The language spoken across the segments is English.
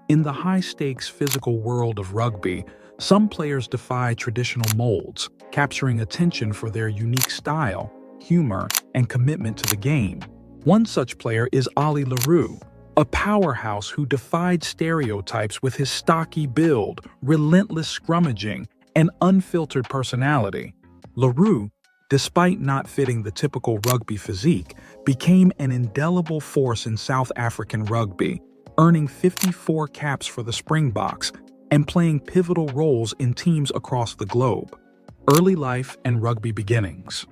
In the high-stakes physical world of rugby, some players defy traditional molds, capturing attention for their unique style, humor, and commitment to the game. One such player is Ollie le Roux, a powerhouse who defied stereotypes with his stocky build, relentless scrummaging, and unfiltered personality. Le Roux, despite not fitting the typical rugby physique, became an indelible force in South African rugby, earning 54 caps for the Springboks and playing pivotal roles in teams across the globe. Early life and rugby beginnings.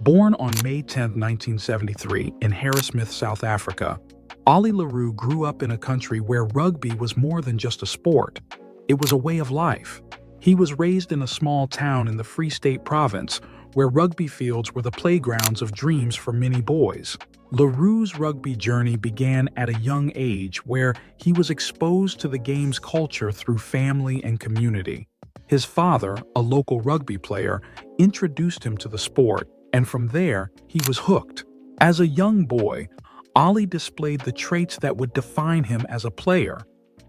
Born on May 10, 1973, in Harrismith, South Africa, Ollie le Roux grew up in a country where rugby was more than just a sport. It was a way of life. He was raised in a small town in the Free State Province, where rugby fields were the playgrounds of dreams for many boys. Le Roux's rugby journey began at a young age, where he was exposed to the game's culture through family and community. His father, a local rugby player, introduced him to the sport, and from there, he was hooked. As a young boy, Ollie displayed the traits that would define him as a player: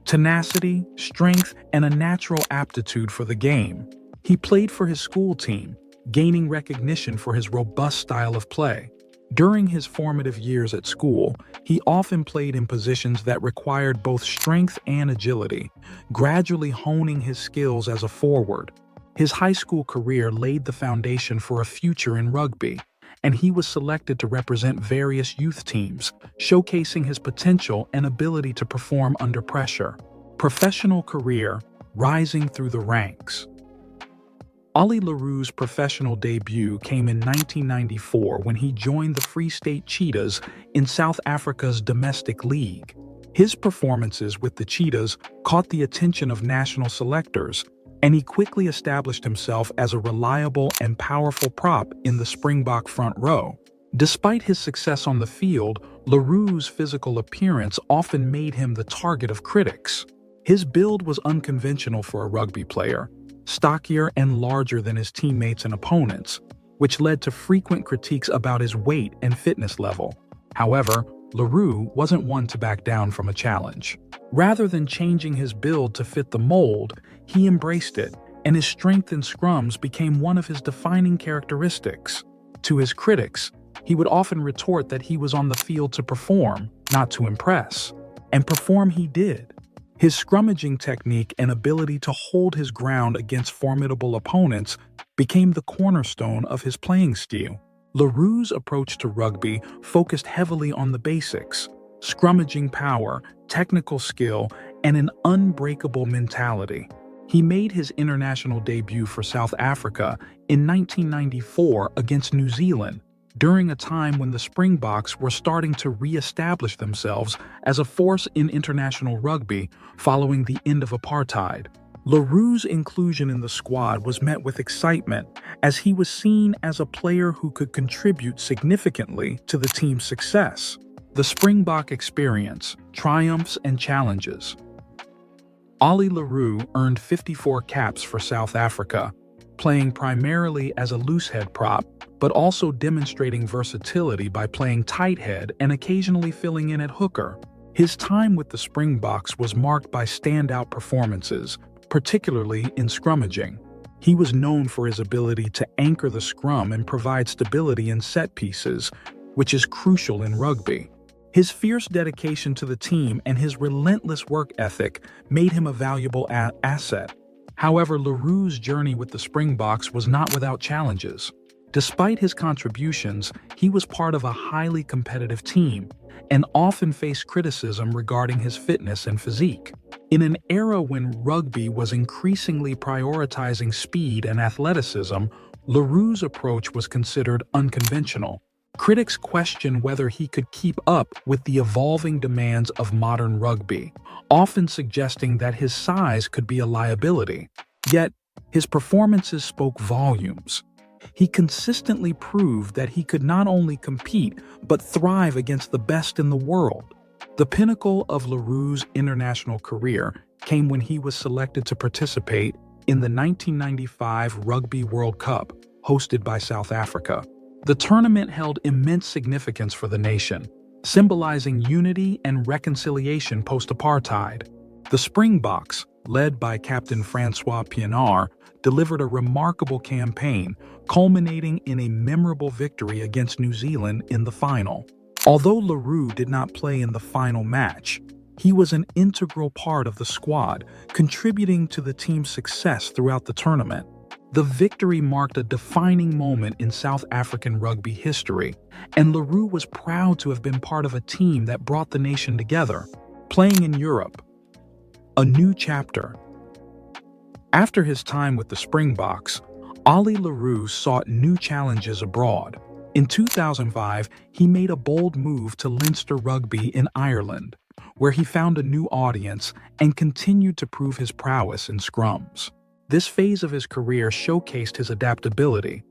tenacity, strength, and a natural aptitude for the game. He played for his school team, gaining recognition for his robust style of play. During his formative years at school, he often played in positions that required both strength and agility, gradually honing his skills as a forward. His high school career laid the foundation for a future in rugby, and he was selected to represent various youth teams, showcasing his potential and ability to perform under pressure. Professional career, rising through the ranks. Ollie le Roux's professional debut came in 1994 when he joined the Free State Cheetahs in South Africa's domestic league. His performances with the Cheetahs caught the attention of national selectors, and he quickly established himself as a reliable and powerful prop in the Springbok front row. Despite his success on the field, le Roux's physical appearance often made him the target of critics. His build was unconventional for a rugby player, stockier and larger than his teammates and opponents, which led to frequent critiques about his weight and fitness level. However, le Roux wasn't one to back down from a challenge. Rather than changing his build to fit the mold, he embraced it, and his strength in scrums became one of his defining characteristics. To his critics, he would often retort that he was on the field to perform, not to impress. And perform he did. His scrummaging technique and ability to hold his ground against formidable opponents became the cornerstone of his playing style. Le Roux's approach to rugby focused heavily on the basics: scrummaging power, technical skill, and an unbreakable mentality. He made his international debut for South Africa in 1994 against New Zealand, during a time when the Springboks were starting to re-establish themselves as a force in international rugby following the end of apartheid. Le Roux's inclusion in the squad was met with excitement, as he was seen as a player who could contribute significantly to the team's success. The Springbok experience, triumphs, and challenges. Ollie le Roux earned 54 caps for South Africa, playing primarily as a loosehead prop, but also demonstrating versatility by playing tight head and occasionally filling in at hooker. His time with the Springboks was marked by standout performances, particularly in scrummaging. He was known for his ability to anchor the scrum and provide stability in set pieces, which is crucial in rugby. His fierce dedication to the team and his relentless work ethic made him a valuable asset. However, le Roux's journey with the Springboks was not without challenges. Despite his contributions, he was part of a highly competitive team and often faced criticism regarding his fitness and physique. In an era when rugby was increasingly prioritizing speed and athleticism, le Roux's approach was considered unconventional. Critics questioned whether he could keep up with the evolving demands of modern rugby, often suggesting that his size could be a liability. Yet, his performances spoke volumes. He consistently proved that he could not only compete, but thrive against the best in the world. The pinnacle of le Roux's international career came when he was selected to participate in the 1995 Rugby World Cup, hosted by South Africa. The tournament held immense significance for the nation, symbolizing unity and reconciliation post-apartheid. The Springboks, led by Captain Francois Pienaar, delivered a remarkable campaign, culminating in a memorable victory against New Zealand in the final. Although le Roux did not play in the final match, he was an integral part of the squad, contributing to the team's success throughout the tournament. The victory marked a defining moment in South African rugby history, and le Roux was proud to have been part of a team that brought the nation together. Playing in Europe, a new chapter. After his time with the Springboks, Ollie le Roux sought new challenges abroad. In 2005, he made a bold move to Leinster Rugby in Ireland, where he found a new audience and continued to prove his prowess in scrums. This phase of his career showcased his adaptability.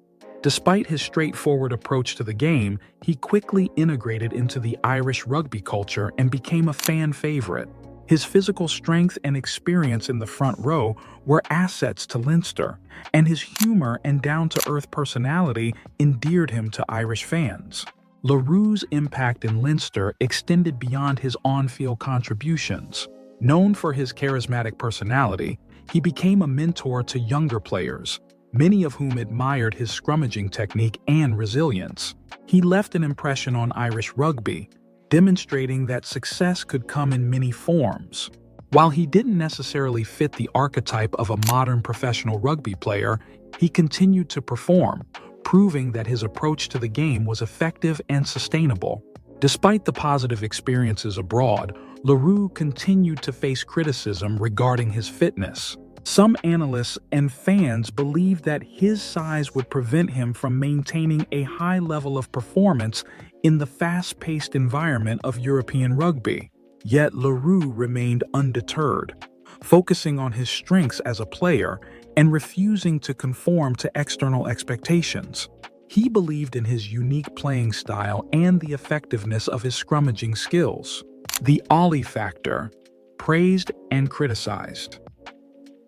Despite his straightforward approach to the game, he quickly integrated into the Irish rugby culture and became a fan favorite. His physical strength and experience in the front row were assets to Leinster, and his humor and down-to-earth personality endeared him to Irish fans. Le Roux's impact in Leinster extended beyond his on-field contributions. Known for his charismatic personality, he became a mentor to younger players, many of whom admired his scrummaging technique and resilience. He left an impression on Irish rugby, demonstrating that success could come in many forms. While he didn't necessarily fit the archetype of a modern professional rugby player, he continued to perform, proving that his approach to the game was effective and sustainable. Despite the positive experiences abroad, le Roux continued to face criticism regarding his fitness. Some analysts and fans believed that his size would prevent him from maintaining a high level of performance in the fast-paced environment of European rugby. Yet le Roux remained undeterred, focusing on his strengths as a player and refusing to conform to external expectations. He believed in his unique playing style and the effectiveness of his scrummaging skills. The Ollie factor, praised and criticized.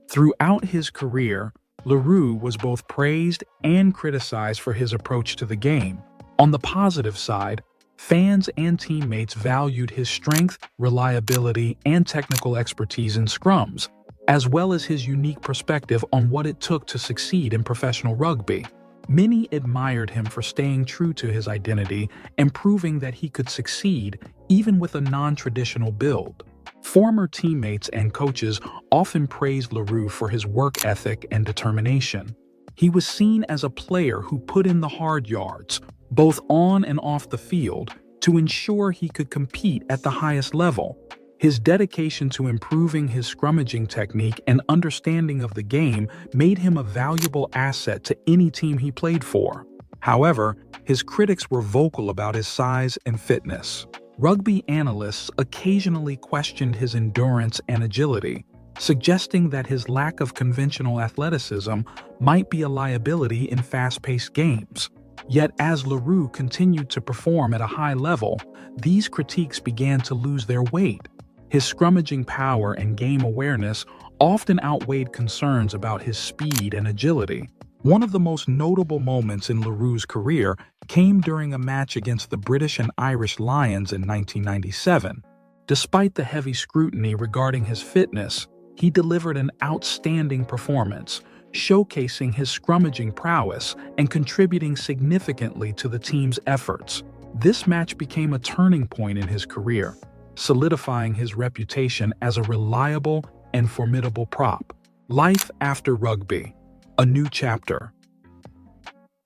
Throughout his career, le Roux was both praised and criticized for his approach to the game. On the positive side, fans and teammates valued his strength, reliability, and technical expertise in scrums, as well as his unique perspective on what it took to succeed in professional rugby. Many admired him for staying true to his identity and proving that he could succeed even with a non-traditional build. Former teammates and coaches often praised le Roux for his work ethic and determination. He was seen as a player who put in the hard yards, both on and off the field, to ensure he could compete at the highest level. His dedication to improving his scrummaging technique and understanding of the game made him a valuable asset to any team he played for. However, his critics were vocal about his size and fitness. Rugby analysts occasionally questioned his endurance and agility, suggesting that his lack of conventional athleticism might be a liability in fast-paced games. Yet as le Roux continued to perform at a high level, these critiques began to lose their weight. His scrummaging power and game awareness often outweighed concerns about his speed and agility. One of the most notable moments in le Roux's career came during a match against the British and Irish Lions in 1997. Despite the heavy scrutiny regarding his fitness, he delivered an outstanding performance, showcasing his scrummaging prowess and contributing significantly to the team's efforts. This match became a turning point in his career, solidifying his reputation as a reliable and formidable prop. Life after rugby, a new chapter.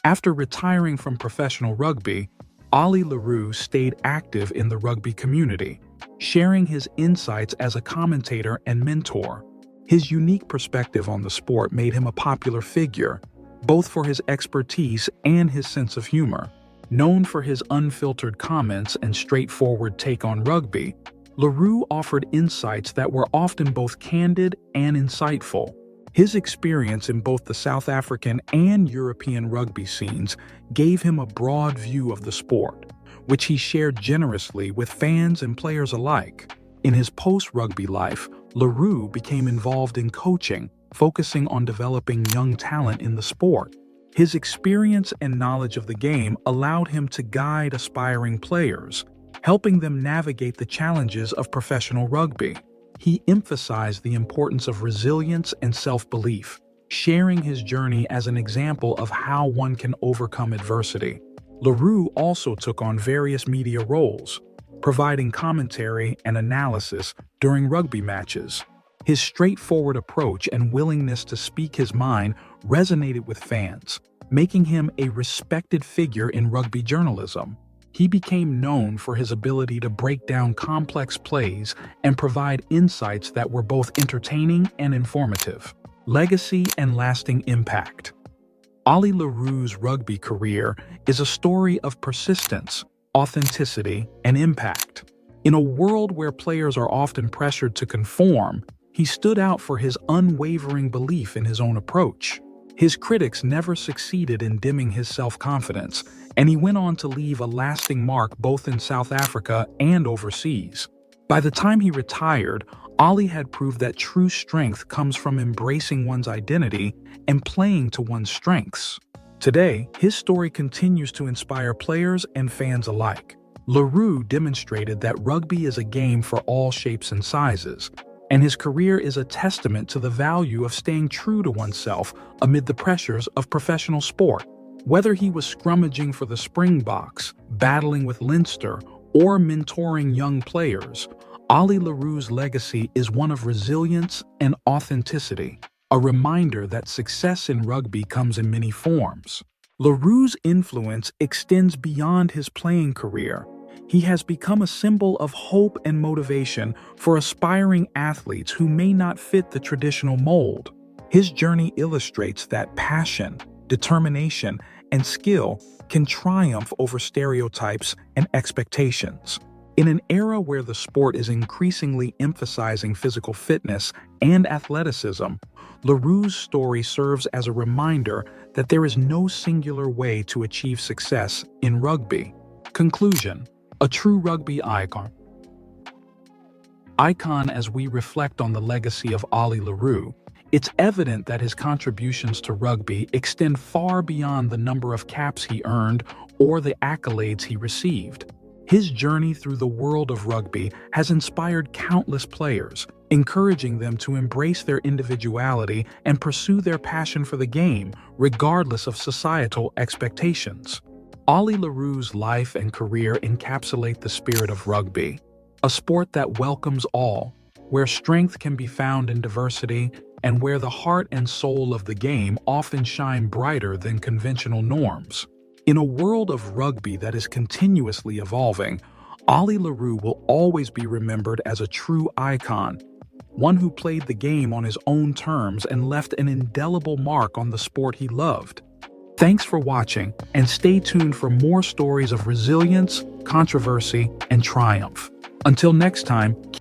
After retiring from professional rugby, Ollie le Roux stayed active in the rugby community, sharing his insights as a commentator and mentor. His unique perspective on the sport made him a popular figure, both for his expertise and his sense of humor. Known for his unfiltered comments and straightforward take on rugby, le Roux offered insights that were often both candid and insightful. His experience in both the South African and European rugby scenes gave him a broad view of the sport, which he shared generously with fans and players alike. In his post-rugby life, le Roux became involved in coaching, focusing on developing young talent in the sport. His experience and knowledge of the game allowed him to guide aspiring players, helping them navigate the challenges of professional rugby. He emphasized the importance of resilience and self-belief, sharing his journey as an example of how one can overcome adversity. Le Roux also took on various media roles, providing commentary and analysis during rugby matches. His straightforward approach and willingness to speak his mind resonated with fans, making him a respected figure in rugby journalism. He became known for his ability to break down complex plays and provide insights that were both entertaining and informative. Legacy and lasting impact. Ollie le Roux's rugby career is a story of persistence, authenticity, and impact. In a world where players are often pressured to conform, he stood out for his unwavering belief in his own approach. His critics never succeeded in dimming his self-confidence, and he went on to leave a lasting mark both in South Africa and overseas. By the time he retired, Ollie had proved that true strength comes from embracing one's identity and playing to one's strengths. Today, his story continues to inspire players and fans alike. Le Roux demonstrated that rugby is a game for all shapes and sizes, and his career is a testament to the value of staying true to oneself amid the pressures of professional sport. Whether he was scrummaging for the Springboks, battling with Leinster, or mentoring young players, Ollie le Roux's legacy is one of resilience and authenticity, a reminder that success in rugby comes in many forms. Le Roux's influence extends beyond his playing career. He has become a symbol of hope and motivation for aspiring athletes who may not fit the traditional mold. His journey illustrates that passion, determination, and skill can triumph over stereotypes and expectations. In an era where the sport is increasingly emphasizing physical fitness and athleticism, Le Roux's story serves as a reminder that there is no singular way to achieve success in rugby. Conclusion: a true rugby icon. As we reflect on the legacy of Ollie le Roux, it's evident that his contributions to rugby extend far beyond the number of caps he earned or the accolades he received. His journey through the world of rugby has inspired countless players, encouraging them to embrace their individuality and pursue their passion for the game, regardless of societal expectations. Ollie le Roux's life and career encapsulate the spirit of rugby, a sport that welcomes all, where strength can be found in diversity and where the heart and soul of the game often shine brighter than conventional norms. In a world of rugby that is continuously evolving, Ollie le Roux will always be remembered as a true icon, one who played the game on his own terms and left an indelible mark on the sport he loved. Thanks for watching, and stay tuned for more stories of resilience, controversy, and triumph. Until next time, keep